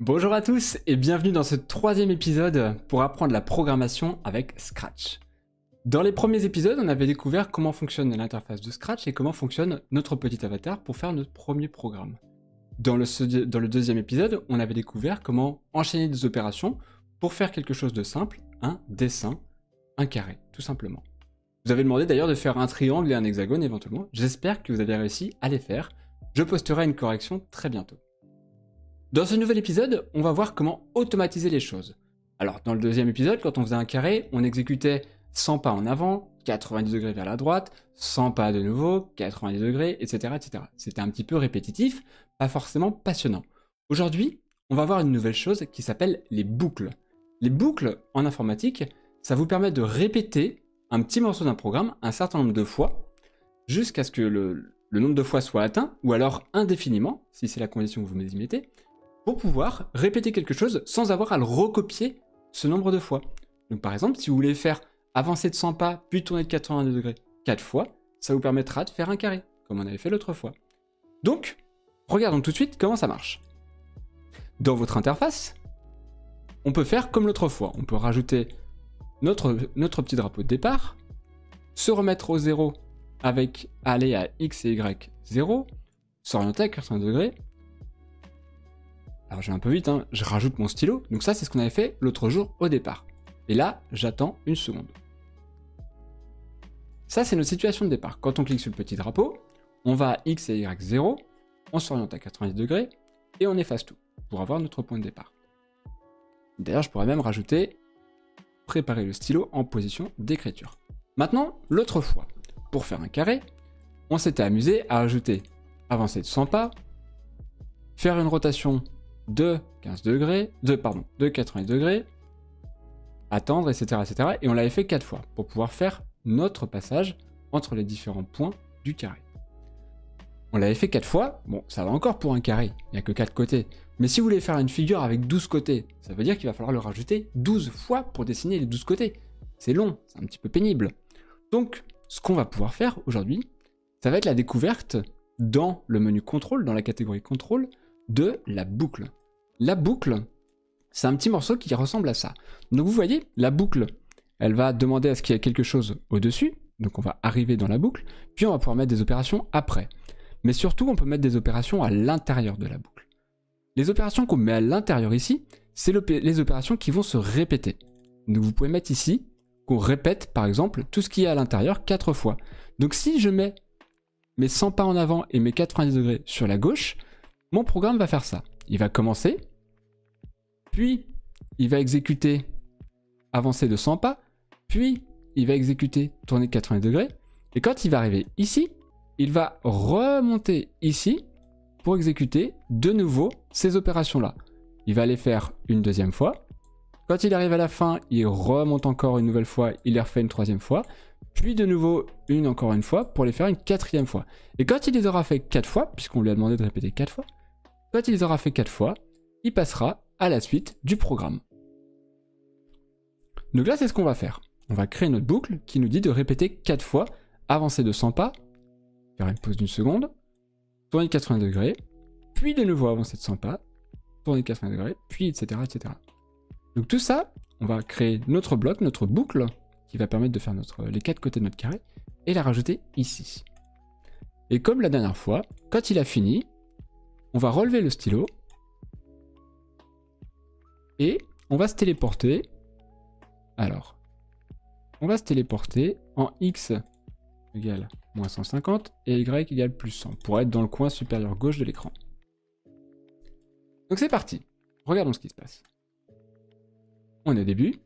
Bonjour à tous et bienvenue dans ce troisième épisode pour apprendre la programmation avec Scratch. Dans les premiers épisodes, on avait découvert comment fonctionne l'interface de Scratch et comment fonctionne notre petit avatar pour faire notre premier programme. Dans le deuxième épisode, on avait découvert comment enchaîner des opérations pour faire quelque chose de simple, un dessin, un carré, tout simplement. Vous avez demandé d'ailleurs de faire un triangle et un hexagone éventuellement. J'espère que vous avez réussi à les faire. Je posterai une correction très bientôt. Dans ce nouvel épisode, on va voir comment automatiser les choses. Alors, dans le deuxième épisode, quand on faisait un carré, on exécutait 100 pas en avant, 90 degrés vers la droite, 100 pas de nouveau, 90 degrés, etc. etc. C'était un petit peu répétitif, pas forcément passionnant. Aujourd'hui, on va voir une nouvelle chose qui s'appelle les boucles. Les boucles, en informatique, ça vous permet de répéter un petit morceau d'un programme un certain nombre de fois, jusqu'à ce que le nombre de fois soit atteint, ou alors indéfiniment, si c'est la condition que vous y mettez, pour pouvoir répéter quelque chose sans avoir à le recopier ce nombre de fois. Donc par exemple, si vous voulez faire avancer de 100 pas, puis tourner de 82 degrés 4 fois, ça vous permettra de faire un carré, comme on avait fait l'autre fois. Donc, regardons tout de suite comment ça marche. Dans votre interface, on peut faire comme l'autre fois. On peut rajouter notre petit drapeau de départ, se remettre au 0 avec aller à X et Y 0, s'orienter à 80 degrés. Alors je vais un peu vite, je rajoute mon stylo. Donc ça, c'est ce qu'on avait fait l'autre jour au départ. Et là, j'attends une seconde. Ça, c'est notre situation de départ. Quand on clique sur le petit drapeau, on va à X et Y 0, on s'oriente à 90 degrés et on efface tout pour avoir notre point de départ. D'ailleurs, je pourrais même rajouter préparer le stylo en position d'écriture. Maintenant, l'autre fois, pour faire un carré, on s'était amusé à ajouter avancer de 100 pas, faire une rotation de 15 degrés, de 90 degrés, attendre, etc., etc. Et on l'avait fait 4 fois pour pouvoir faire notre passage entre les différents points du carré. On l'avait fait 4 fois, bon, ça va encore pour un carré, il n'y a que 4 côtés. Mais si vous voulez faire une figure avec 12 côtés, ça veut dire qu'il va falloir le rajouter 12 fois pour dessiner les 12 côtés. C'est long, c'est un petit peu pénible. Donc, ce qu'on va pouvoir faire aujourd'hui, ça va être la découverte dans le menu contrôle, dans la catégorie contrôle, de la boucle. La boucle, c'est un petit morceau qui ressemble à ça. Donc vous voyez, la boucle, elle va demander à ce qu'il y ait quelque chose au-dessus, donc on va arriver dans la boucle, puis on va pouvoir mettre des opérations après. Mais surtout, on peut mettre des opérations à l'intérieur de la boucle. Les opérations qu'on met à l'intérieur ici, c'est les opérations qui vont se répéter. Donc vous pouvez mettre ici qu'on répète, par exemple, tout ce qui est à l'intérieur 4 fois. Donc si je mets mes 100 pas en avant et mes 90 degrés sur la gauche, mon programme va faire ça. Il va commencer, puis il va exécuter avancer de 100 pas, puis il va exécuter tourner de 80 degrés, et quand il va arriver ici, il va remonter ici pour exécuter de nouveau ces opérations-là. Il va les faire une deuxième fois. Quand il arrive à la fin, il remonte encore une nouvelle fois, il les refait une troisième fois, puis de nouveau encore une fois pour les faire une quatrième fois. Et quand il les aura fait 4 fois, puisqu'on lui a demandé de répéter 4 fois, quand il les aura fait 4 fois, il passera à la suite du programme. Donc là, c'est ce qu'on va faire. On va créer notre boucle qui nous dit de répéter 4 fois, avancer de 100 pas, faire une pause d'une seconde, tourner de 80 degrés, puis de nouveau avancer de 100 pas, tourner de 80 degrés, puis etc., etc. Donc tout ça, on va créer notre bloc, notre boucle, qui va permettre de faire les 4 côtés de notre carré, et la rajouter ici. Et comme la dernière fois, quand il a fini, on va relever le stylo, et on va se téléporter. Alors, on va se téléporter en X égale moins 150 et Y égale plus 100, pour être dans le coin supérieur gauche de l'écran. Donc c'est parti, regardons ce qui se passe. On est au début,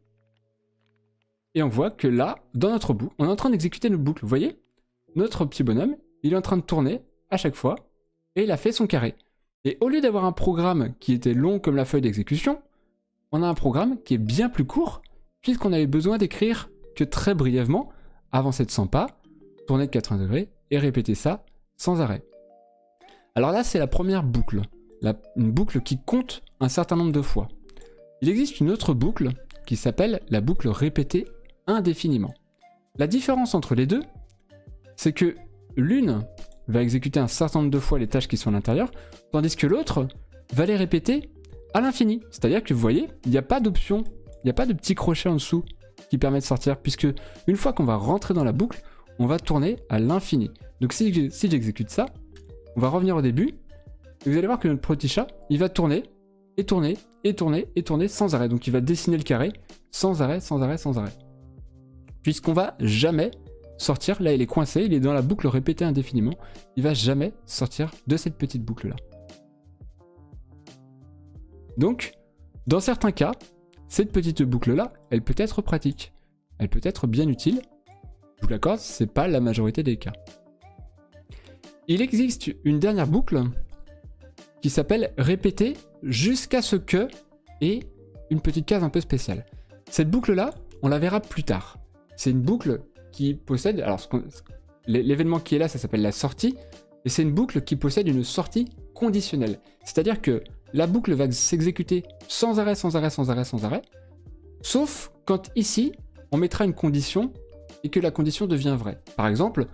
et on voit que là, dans notre boucle, on est en train d'exécuter notre boucle. Vous voyez, notre petit bonhomme, il est en train de tourner à chaque fois, et il a fait son carré. Et au lieu d'avoir un programme qui était long comme la feuille d'exécution, on a un programme qui est bien plus court, puisqu'on avait besoin d'écrire que très brièvement, avancer de 100 pas, tourner de 80 degrés, et répéter ça sans arrêt. Alors là, c'est la première boucle, une boucle qui compte un certain nombre de fois. Il existe une autre boucle qui s'appelle la boucle répétée indéfiniment. La différence entre les deux, c'est que l'une va exécuter un certain nombre de fois les tâches qui sont à l'intérieur, tandis que l'autre va les répéter à l'infini. C'est-à-dire que vous voyez, il n'y a pas d'option, il n'y a pas de petit crochet en dessous qui permet de sortir, puisque une fois qu'on va rentrer dans la boucle, on va tourner à l'infini. Donc si j'exécute ça, on va revenir au début, et vous allez voir que notre petit chat, il va tourner, et tourner, et tourner, et tourner sans arrêt. Donc il va dessiner le carré, sans arrêt, sans arrêt, sans arrêt. Puisqu'on va jamais sortir, là il est coincé, il est dans la boucle répétée indéfiniment, il va jamais sortir de cette petite boucle-là. Donc, dans certains cas, cette petite boucle-là, elle peut être pratique. Elle peut être bien utile. Je vous l'accorde, c'est pas la majorité des cas. Il existe une dernière boucle qui s'appelle répéter jusqu'à ce que et une petite case un peu spéciale. Cette boucle-là, on la verra plus tard. C'est une boucle qui possède... Alors, l'événement qui est là, ça s'appelle la sortie. Et c'est une boucle qui possède une sortie conditionnelle. C'est-à-dire que la boucle va s'exécuter sans arrêt, sans arrêt, sans arrêt, sans arrêt. Sauf quand ici, on mettra une condition et que la condition devient vraie. Par exemple,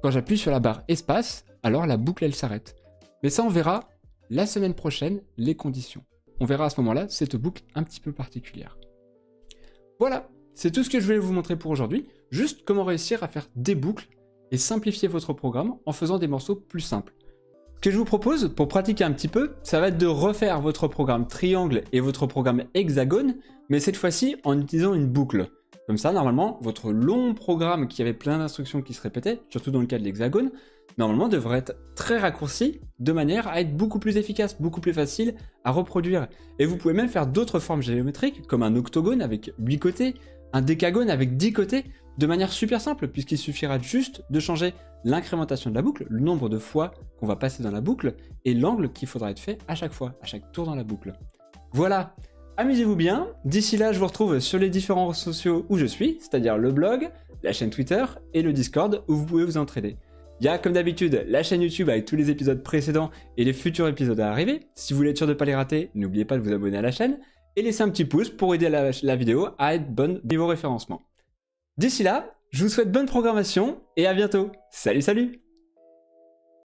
quand j'appuie sur la barre espace, alors la boucle, elle s'arrête. Mais ça, on verra la semaine prochaine, les conditions. On verra à ce moment-là cette boucle un petit peu particulière. Voilà, c'est tout ce que je voulais vous montrer pour aujourd'hui. Juste comment réussir à faire des boucles et simplifier votre programme en faisant des morceaux plus simples. Ce que je vous propose, pour pratiquer un petit peu, ça va être de refaire votre programme triangle et votre programme hexagone, mais cette fois-ci en utilisant une boucle. Comme ça, normalement, votre long programme qui avait plein d'instructions qui se répétaient, surtout dans le cas de l'hexagone, normalement devrait être très raccourci, de manière à être beaucoup plus efficace, beaucoup plus facile à reproduire. Et vous pouvez même faire d'autres formes géométriques, comme un octogone avec 8 côtés, un décagone avec 10 côtés, de manière super simple, puisqu'il suffira juste de changer l'incrémentation de la boucle, le nombre de fois qu'on va passer dans la boucle, et l'angle qu'il faudra être fait à chaque fois, à chaque tour dans la boucle. Voilà, amusez-vous bien. D'ici là, je vous retrouve sur les différents réseaux sociaux où je suis, c'est-à-dire le blog, la chaîne Twitter et le Discord, où vous pouvez vous entraider. Il y a comme d'habitude la chaîne YouTube avec tous les épisodes précédents et les futurs épisodes à arriver. Si vous voulez être sûr de ne pas les rater, n'oubliez pas de vous abonner à la chaîne, et laisser un petit pouce pour aider la vidéo à être bonne niveau référencement. D'ici là, je vous souhaite bonne programmation et à bientôt. Salut, salut!